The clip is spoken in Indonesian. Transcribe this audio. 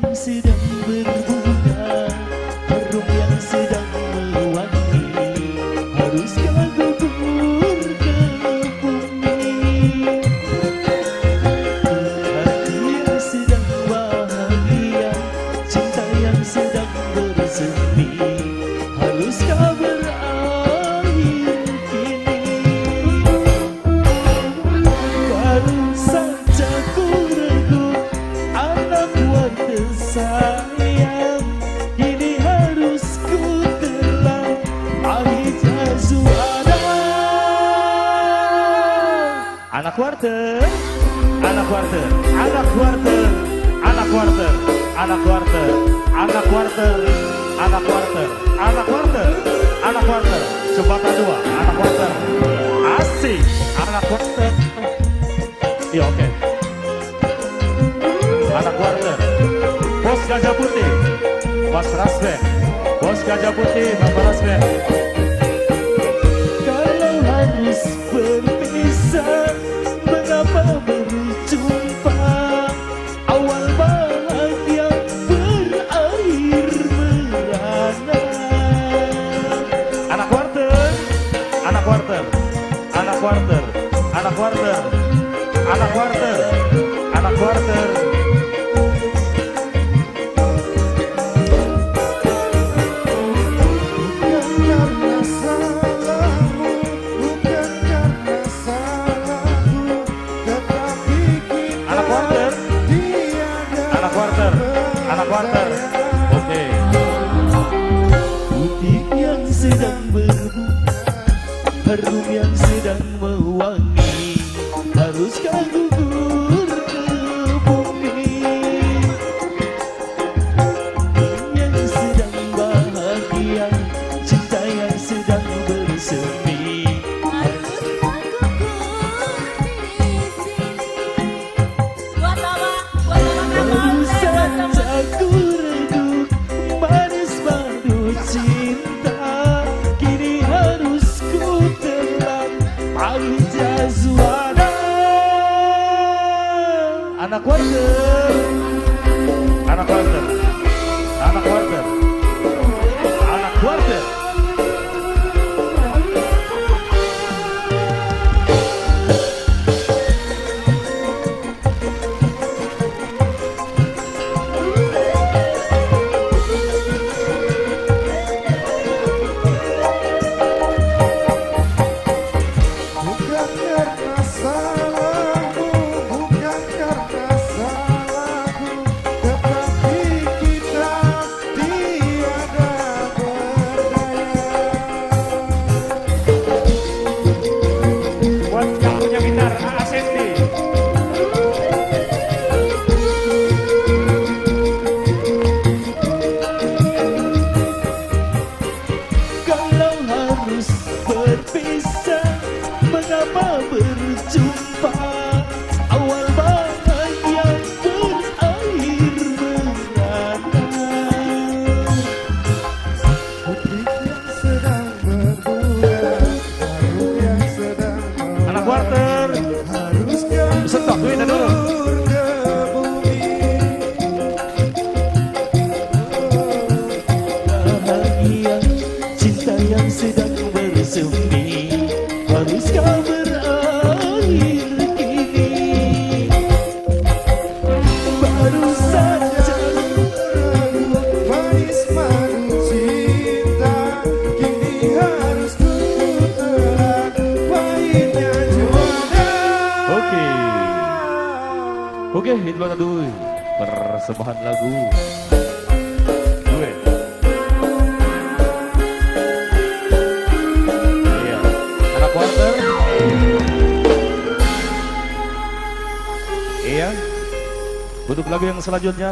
yang sedang berbunga, harum yang sedang mewangi, haruskah gugur ke bumi? Hati yang sedang bahagia, cinta yang sedang bersemi, haruskah berakhir kini? Baru saja ku regu anak warga sayang, kini harus ku telan pahit azuana. Anak warga, anak warga, anak warga, anak warga, anak warga, anak warga, anak warga, anak warga, anak warga, jembatan dua, anak warga, asik, anak warga. Iya oke. Anak warga, Bos Gajah Putih, Mas Rasben, Bos Gajah Putih, Bapak Rasben. Kalau harus berpisah, mengapa berjumpa? Awal bahagia berakhir merana. Anak warter, anak warter, anak warter, anak warter, anak warter, anak warter. Anak warter, oke. Putih yang sedang berbunga, harum yang sedang mewangi, haruskah gugur ke bumi? Yang sedang bahagia, cinta yang sedang bersemi, haruskah gugur di sini? Buat apa? Aku redup manis madu cinta, kini harus ku telan pahit azuana. Anak warga, anak warga, anak warga, anak warga. Berpisah, mengapa berjumpa? Awal bahagia berakhir merana. Putih yang sedang berbunga, harum yang sedang mewangi, anak warter, haruskah setok duitnya dulu. Bahagia, cinta yang sedang bersemi, haruskah berakhir kini? Baru saja manis madu cinta, kini harus ku telan pahitnya juara. Oke, itu dulu persembahan lagu. Iya, untuk lagu yang selanjutnya